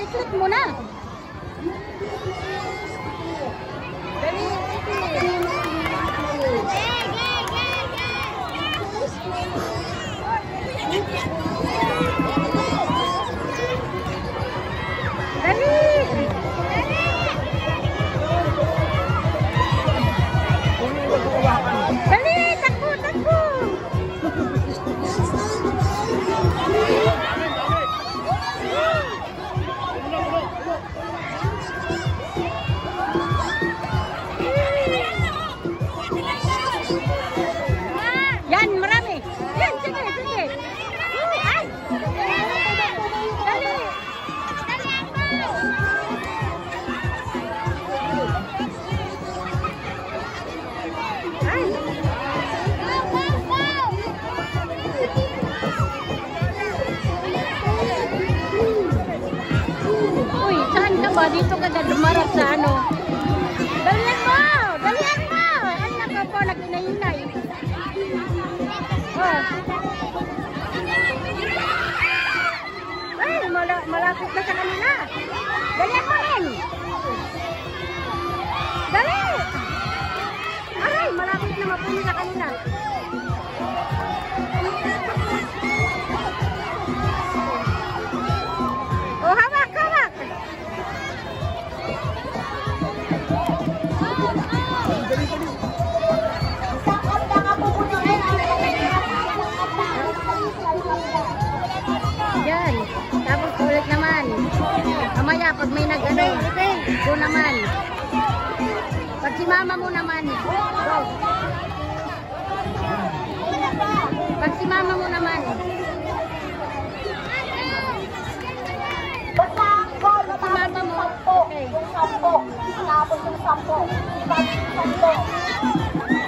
ikot mo na. Dali, dito ka na dumarap sa ano. Dalihan mo! Dalihan mo! Ay, naka po, nag-inay-inay. Oh. Ay, malapit na sa kanila. Dalihan mo rin! Dali! Aray, malapit na mapuni sa kanila. Oh, hawak, hawak! Yan. Tapos ulit naman. Mamaya pag may nag-ano, go naman. Pag si mama mo naman, go. Pag si mama mo naman. Pag si mama mo, okay. Yung 10. Tapos yung 10. 10.